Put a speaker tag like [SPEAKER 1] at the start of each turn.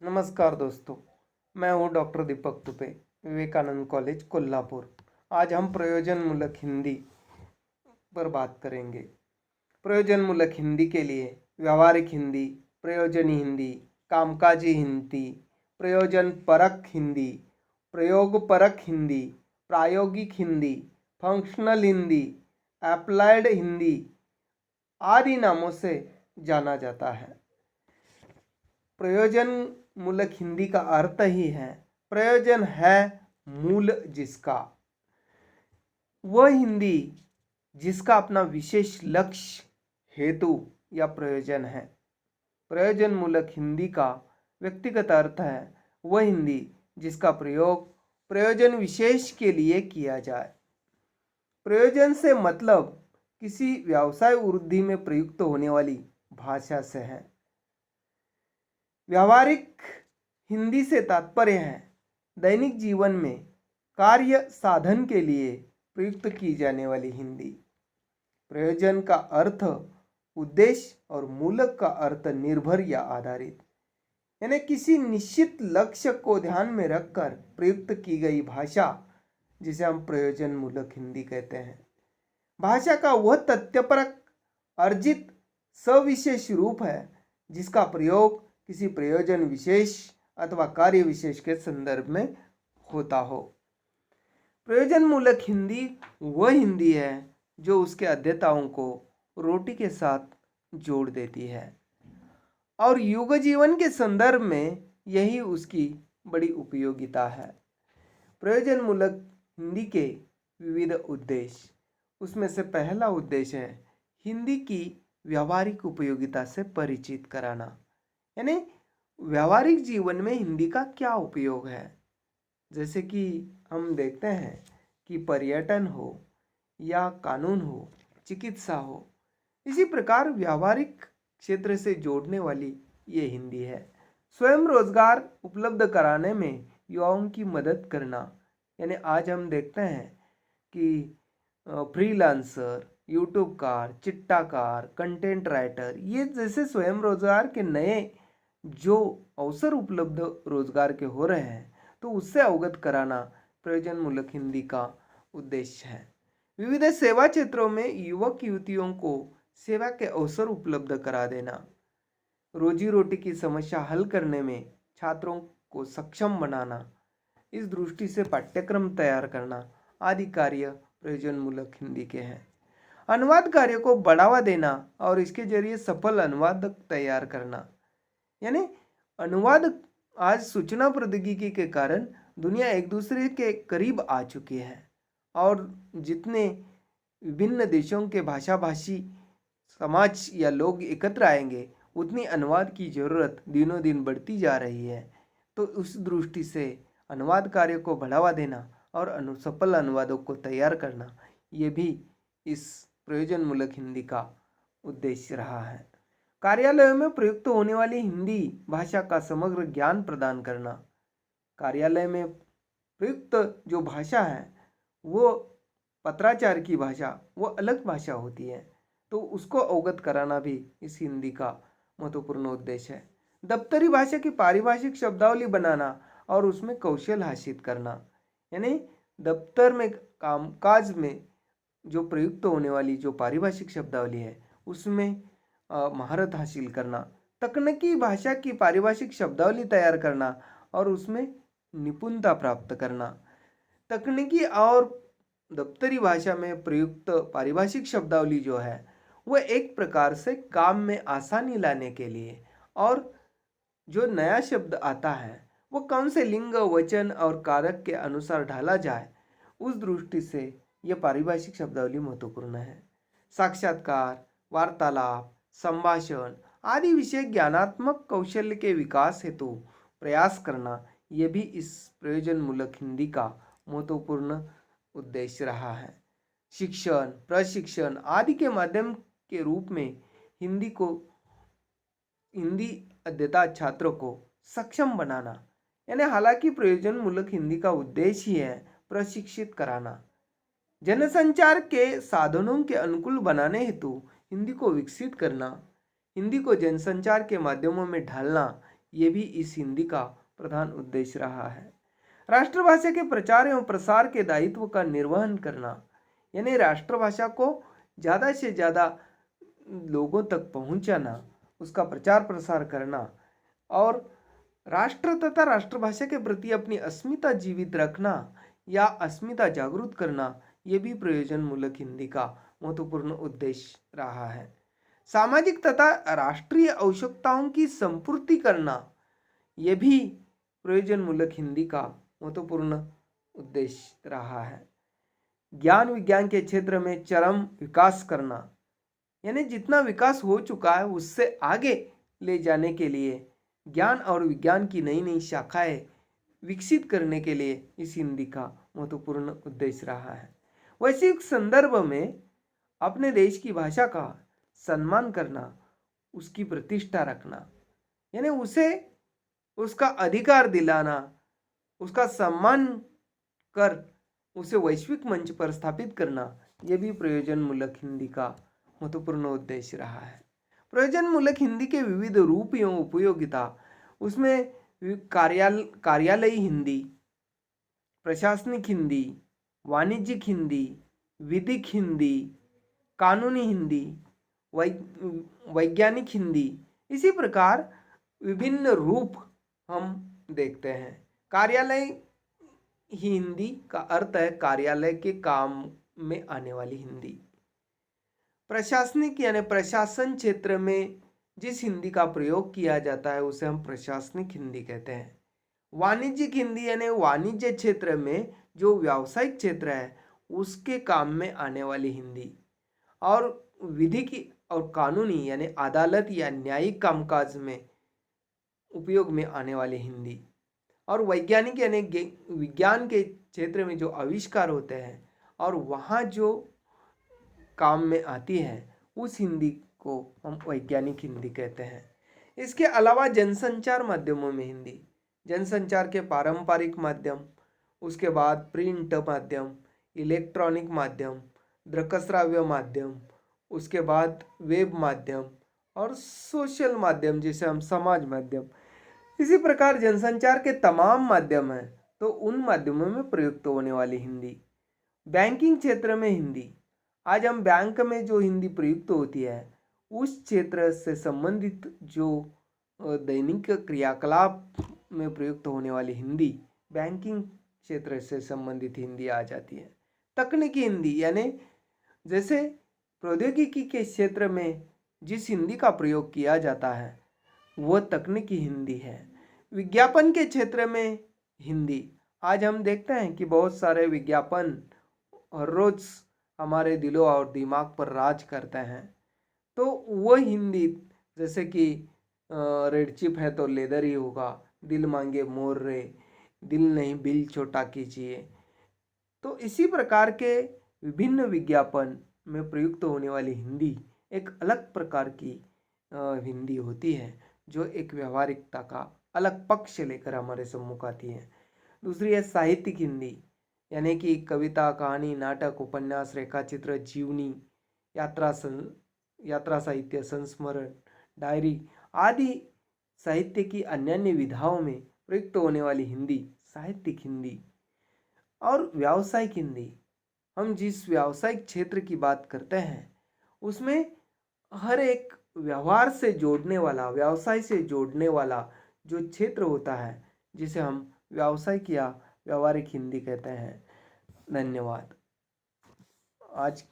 [SPEAKER 1] नमस्कार दोस्तों, मैं हूं डॉक्टर दीपक दुबे, विवेकानंद कॉलेज कोल्हापुर। आज हम प्रयोजनमूलक हिंदी पर बात करेंगे। प्रयोजनमूलक हिंदी के लिए व्यावहारिक हिंदी, प्रयोजनी हिंदी, कामकाजी हिंदी, प्रयोजन परक हिंदी, प्रयोग परक हिंदी, प्रायोगिक हिंदी, फंक्शनल हिंदी, एप्लाइड हिंदी आदि नामों से जाना जाता है। प्रयोजन मूलक हिंदी का अर्थ ही है प्रयोजन है मूल जिसका, वह हिंदी जिसका अपना विशेष लक्ष्य, हेतु या प्रयोजन है। प्रयोजन मूलक हिंदी का व्यक्तिगत अर्थ है वह हिंदी जिसका प्रयोग प्रयोजन विशेष के लिए किया जाए। प्रयोजन से मतलब किसी व्यवसाय वृद्धि में प्रयुक्त होने वाली भाषा से है। व्यावहारिक हिंदी से तात्पर्य है दैनिक जीवन में कार्य साधन के लिए प्रयुक्त की जाने वाली हिंदी। प्रयोजन का अर्थ उद्देश्य और मूलक का अर्थ निर्भर या आधारित, यानी किसी निश्चित लक्ष्य को ध्यान में रखकर प्रयुक्त की गई भाषा जिसे हम प्रयोजन मूलक हिंदी कहते हैं। भाषा का वह तथ्यपरक अर्जित सविशेष रूप है जिसका प्रयोग किसी प्रयोजन विशेष अथवा कार्य विशेष के संदर्भ में होता हो। प्रयोजन मूलक हिंदी वह हिंदी है जो उसके अध्येताओं को रोटी के साथ जोड़ देती है और युग जीवन के संदर्भ में यही उसकी बड़ी उपयोगिता है। प्रयोजन मूलक हिंदी के विविध उद्देश्य, उसमें से पहला उद्देश्य है हिंदी की व्यावहारिक उपयोगिता से परिचित कराना, यानी व्यावहारिक जीवन में हिंदी का क्या उपयोग है। जैसे कि हम देखते हैं कि पर्यटन हो या कानून हो, चिकित्सा हो, इसी प्रकार व्यावहारिक क्षेत्र से जोड़ने वाली ये हिंदी है। स्वयं रोजगार उपलब्ध कराने में युवाओं की मदद करना, यानी आज हम देखते हैं कि फ्रीलांसर, यूट्यूबकार, चिट्टाकार, कंटेंट राइटर, ये जैसे स्वयं रोजगार के नए जो अवसर उपलब्ध रोजगार के हो रहे हैं, तो उससे अवगत कराना प्रयोजन मूलक हिंदी का उद्देश्य है। विविध सेवा क्षेत्रों में युवक युवतियों को सेवा के अवसर उपलब्ध करा देना, रोजी रोटी की समस्या हल करने में छात्रों को सक्षम बनाना, इस दृष्टि से पाठ्यक्रम तैयार करना आदि कार्य प्रयोजन मूलक हिंदी के हैं। अनुवाद कार्य को बढ़ावा देना और इसके जरिए सफल अनुवाद तैयार करना, यानी अनुवाद आज सूचना प्रौद्योगिकी के कारण दुनिया एक दूसरे के करीब आ चुकी है और जितने विभिन्न देशों के भाषाभाषी समाज या लोग एकत्र आएंगे उतनी अनुवाद की ज़रूरत दिनों दिन बढ़ती जा रही है। तो उस दृष्टि से अनुवाद कार्य को बढ़ावा देना और सफल अनुवादों को तैयार करना, ये भी इस प्रयोजन मूलक हिंदी का उद्देश्य रहा है। कार्यालयों में प्रयुक्त होने वाली हिंदी भाषा का समग्र ज्ञान प्रदान करना, कार्यालय में प्रयुक्त जो भाषा है वो पत्राचार की भाषा, वो अलग भाषा होती है, तो उसको अवगत कराना भी इस हिंदी का महत्वपूर्ण उद्देश्य है। दफ्तरी भाषा की पारिभाषिक शब्दावली बनाना और उसमें कौशल हासिल करना, यानी दफ्तर में कामकाज में जो प्रयुक्त होने वाली जो पारिभाषिक शब्दावली है उसमें महारत हासिल करना, तकनीकी भाषा की पारिभाषिक शब्दावली तैयार करना और उसमें निपुणता प्राप्त करना। तकनीकी और दफ्तरी भाषा में प्रयुक्त पारिभाषिक शब्दावली जो है वह एक प्रकार से काम में आसानी लाने के लिए, और जो नया शब्द आता है वो कौन से लिंग, वचन और कारक के अनुसार ढाला जाए, उस दृष्टि से यह पारिभाषिक शब्दावली महत्वपूर्ण है। साक्षात्कार, वार्तालाप, संभाषण आदि विषय ज्ञानात्मक कौशल्य के विकास हेतु प्रयास करना, यह भी इस प्रयोजन मूलक हिंदी का महत्वपूर्ण उद्देश्य रहा है। शिक्षण, प्रशिक्षण आदि के माध्यम के रूप में हिंदी अध्येता छात्रों को सक्षम बनाना, यानी हालांकि प्रयोजन मूलक हिंदी का उद्देश्य ही है प्रशिक्षित कराना। जनसंचार के साधनों के अनुकूल बनाने हेतु हिंदी को विकसित करना, हिंदी को जनसंचार के माध्यमों में ढालना, ये भी इस हिंदी का प्रधान उद्देश्य रहा है। राष्ट्रभाषा के प्रचार एवं प्रसार के दायित्व का निर्वहन करना, यानी राष्ट्रभाषा को ज़्यादा से ज़्यादा लोगों तक पहुंचाना, उसका प्रचार प्रसार करना और राष्ट्र तथा राष्ट्रभाषा के प्रति अपनी अस्मिता जीवित रखना या अस्मिता जागरूक करना, ये भी प्रयोजनमूलक हिंदी का महत्वपूर्ण उद्देश्य रहा है। सामाजिक तथा राष्ट्रीय आवश्यकताओं की संपूर्ति करना, ये भी प्रयोजनमूलक हिंदी का महत्वपूर्ण उद्देश्य रहा है। ज्ञान विज्ञान के क्षेत्र में चरम विकास करना, यानी जितना विकास हो चुका है उससे आगे ले जाने के लिए ज्ञान और विज्ञान की नई नई शाखाएं विकसित करने के लिए इस हिंदी का महत्वपूर्ण उद्देश्य रहा है। वैश्विक संदर्भ में अपने देश की भाषा का सम्मान करना, उसकी प्रतिष्ठा रखना, यानी उसे उसका अधिकार दिलाना, उसका सम्मान कर उसे वैश्विक मंच पर स्थापित करना, यह भी प्रयोजनमूलक हिंदी का महत्वपूर्ण उद्देश्य रहा है। प्रयोजनमूलक हिंदी के विविध रूप एवं उपयोगिता, उसमें कार्यालयी हिंदी, प्रशासनिक हिंदी, वाणिज्यिक हिंदी, विधिक हिंदी, कानूनी हिंदी, वैज्ञानिक हिंदी, इसी प्रकार विभिन्न रूप हम देखते हैं। कार्यालय हिंदी का अर्थ है कार्यालय के काम में आने वाली हिंदी। प्रशासनिक यानी प्रशासन क्षेत्र में जिस हिंदी का प्रयोग किया जाता है उसे हम प्रशासनिक हिंदी कहते हैं। वाणिज्यिक हिंदी यानी वाणिज्य क्षेत्र में जो व्यावसायिक क्षेत्र है उसके काम में आने वाली हिंदी। और विधिक और कानूनी यानी अदालत या न्यायिक कामकाज में उपयोग में आने वाली हिंदी। और वैज्ञानिक यानी विज्ञान के क्षेत्र में जो आविष्कार होते हैं और वहाँ जो काम में आती है उस हिंदी को हम वैज्ञानिक हिंदी कहते हैं। इसके अलावा जनसंचार माध्यमों में हिंदी, जनसंचार के पारंपरिक माध्यम, उसके बाद प्रिंट माध्यम, इलेक्ट्रॉनिक माध्यम, दृक्श्राव्य माध्यम, उसके बाद वेब माध्यम और सोशल माध्यम जिसे हम समाज माध्यम, इसी प्रकार जनसंचार के तमाम माध्यम हैं तो उन माध्यमों में प्रयुक्त होने वाली हिंदी। बैंकिंग क्षेत्र में हिंदी, आज हम बैंक में जो हिंदी प्रयुक्त होती है उस क्षेत्र से संबंधित जो दैनिक क्रियाकलाप में प्रयुक्त होने वाली हिंदी बैंकिंग क्षेत्र से संबंधित हिंदी आ जाती है। तकनीकी हिंदी यानी जैसे प्रौद्योगिकी के क्षेत्र में जिस हिंदी का प्रयोग किया जाता है वह तकनीकी हिंदी है। विज्ञापन के क्षेत्र में हिंदी, आज हम देखते हैं कि बहुत सारे विज्ञापन हर रोज हमारे दिलों और दिमाग पर राज करते हैं, तो वो हिंदी जैसे कि रेड चिप है तो लेदर ही होगा, दिल मांगे मोर रे, दिल नहीं बिल छोटा कीजिए, तो इसी प्रकार के विभिन्न विज्ञापन में प्रयुक्त होने वाली हिंदी एक अलग प्रकार की हिंदी होती है जो एक व्यवहारिकता का अलग पक्ष लेकर हमारे सम्मुख आती है। दूसरी है साहित्यिक हिंदी, यानी कि कविता, कहानी, नाटक, उपन्यास, रेखाचित्र, जीवनी, यात्रा साहित्य, संस्मरण, डायरी आदि साहित्य की अन्य विधाओं में प्रयुक्त होने वाली हिंदी साहित्यिक हिंदी। और व्यावसायिक हिंदी, हम जिस व्यावसायिक क्षेत्र की बात करते हैं उसमें हर एक व्यवहार से जोड़ने वाला, व्यवसाय से जोड़ने वाला जो क्षेत्र होता है जिसे हम व्यावसायिक या व्यावहारिक हिंदी कहते हैं। धन्यवाद। आज